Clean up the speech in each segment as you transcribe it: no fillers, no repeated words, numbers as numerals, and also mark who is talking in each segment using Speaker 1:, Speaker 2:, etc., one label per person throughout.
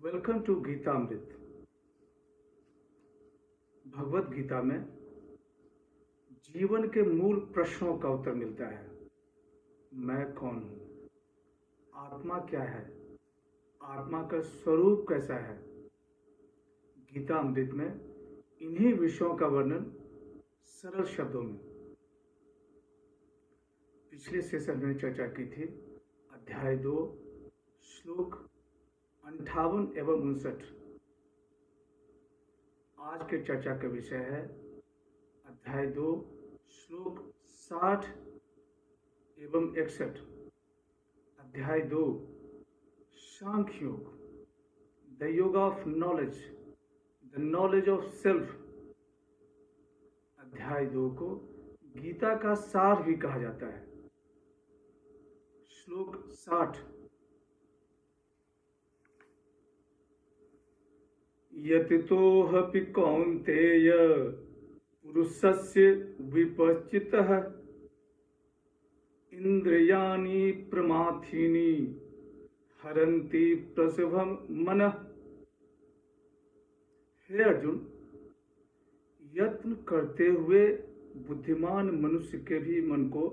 Speaker 1: Welcome to Geetamrit. Bhagavad Gita में जीवन के मूल प्रश्नों का उत्तर मिलता है। मैं कौन हूँ? आत्मा क्या है? आत्मा का स्वरूप कैसा है? गीतामृत में इन्हीं विषयों का वर्णन सरल शब्दों में पिछले सेशन में चर्चा की थी। अध्याय 2 श्लोक 58 एवं 59। आज के चर्चा का विषय है अध्याय 2 श्लोक 60 एवं 61। अध्याय 2 सांख्य योग, द योग of knowledge, the knowledge of self. अध्याय 2 को गीता का सार भी कहा जाता है। श्लोक 60। यतितोऽपि कौन्तेय पुरुषस्य विपश्चितः इंद्रियाणि प्रमाथीनि हरन्ति प्रसभं मनः। हे अर्जुन, यत्न करते हुए बुद्धिमान मनुष्य के भी मन को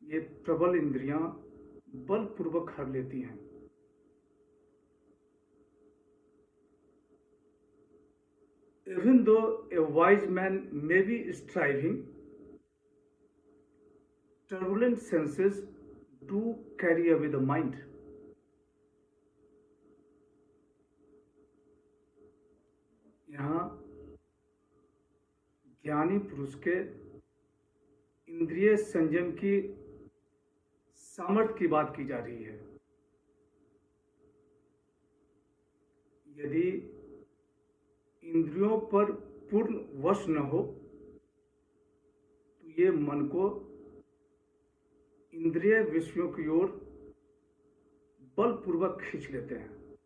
Speaker 1: ये प्रबल इंद्रियां बलपूर्वक हर लेती हैं। Even though a wise man may be striving, turbulent senses do carry away the mind. यहाँ ज्ञानी पुरुष के इंद्रिय संयम की सामर्थ्य की बात की जा रही है। यदि इंद्रियों पर पूर्ण वश न हो तो ये मन को इंद्रिय विषयों की ओर बलपूर्वक खींच लेते हैं।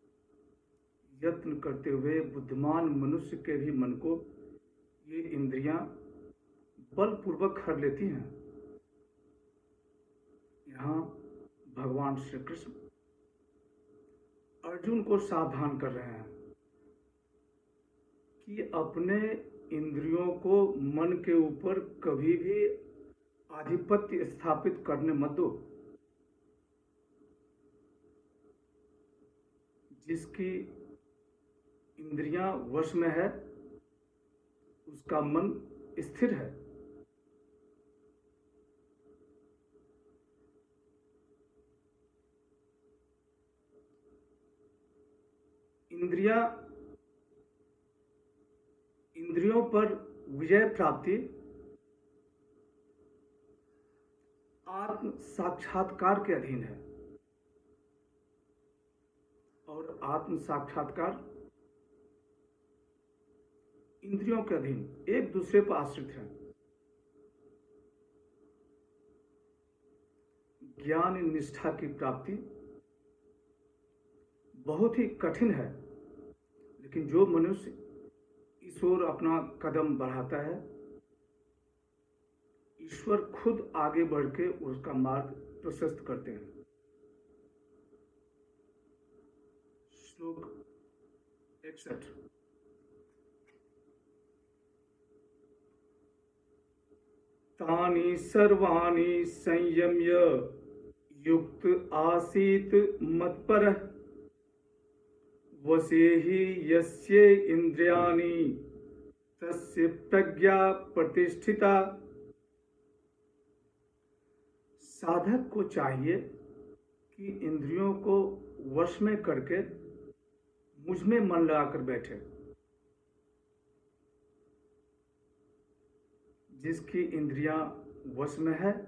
Speaker 1: यत्न करते हुए बुद्धिमान मनुष्य के भी मन को ये इंद्रियां बलपूर्वक हर लेती हैं। यहाँ भगवान श्री कृष्ण अर्जुन को सावधान कर रहे हैं कि अपने इंद्रियों को मन के ऊपर कभी भी आधिपत्य स्थापित करने मत दो। जिसकी इंद्रियां वश में है उसका मन स्थिर है। इंद्रियों पर विजय प्राप्ति आत्म साक्षात्कार के अधीन है और आत्म साक्षात्कार इंद्रियों के अधीन एक दूसरे पर आश्रित है। ज्ञान निष्ठा की प्राप्ति बहुत ही कठिन है, लेकिन जो मनुष्य इस ओर अपना कदम बढ़ाता है, ईश्वर खुद आगे बढ़ के उसका मार्ग प्रशस्त करते हैं। श्लोक 61। तानि सर्वाणि संयम्य युक्त आसीत मत्परः वशे हि यस्य इंद्रियाणि तस्य प्रज्ञा प्रतिष्ठिता। साधक को चाहिए कि इंद्रियों को वश में करके मुझ में मन लगाकर बैठे। जिसकी इंद्रियां वश में है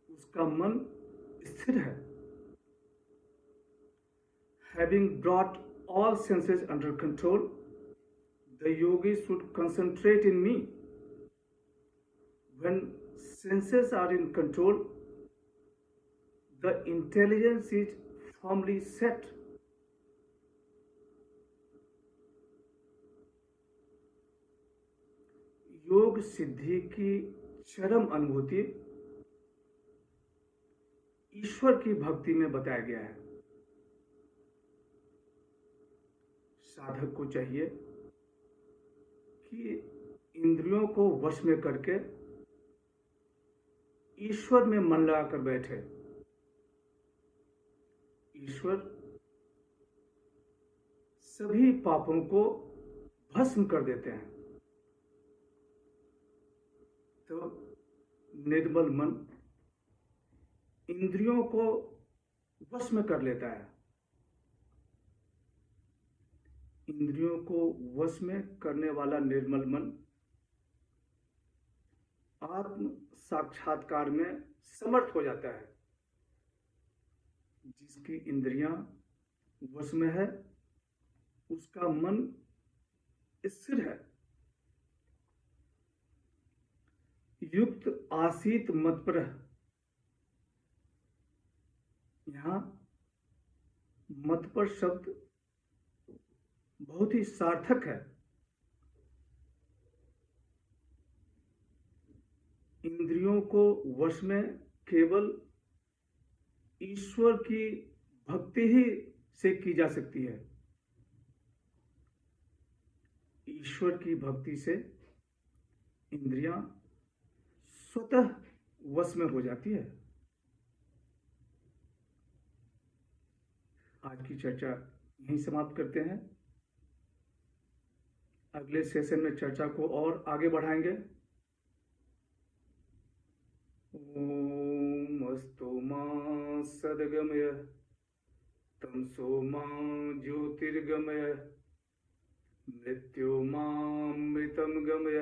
Speaker 1: उसका मन स्थिर है। Having brought all senses under control, the yogi should concentrate in me. When senses are in control, the intelligence is firmly set. योग सिद्धि की चरम अनुभूति ईश्वर की भक्ति में बताया गया है। साधक को चाहिए कि इंद्रियों को वश में करके ईश्वर में मन लगाकर बैठे। ईश्वर सभी पापों को भस्म कर देते हैं। तो निर्मल मन इंद्रियों को वश में कर लेता है। इंद्रियों को वश में करने वाला निर्मल मन आत्म साक्षात्कार में समर्थ हो जाता है। जिसकी इंद्रियां वश में है उसका मन स्थिर है। युक्त आसीत मत्पर, यहां मतपर शब्द बहुत ही सार्थक है। इंद्रियों को वश में केवल ईश्वर की भक्ति ही से की जा सकती है। ईश्वर की भक्ति से इंद्रियां स्वतः वश में हो जाती है। आज की चर्चा यहीं समाप्त करते हैं। अगले सेशन में चर्चा को और आगे बढ़ाएंगे। ओम अस्तु मा सद्गमय तमसो मा ज्योतिर्गमय मृत्यो मामृतं गमय।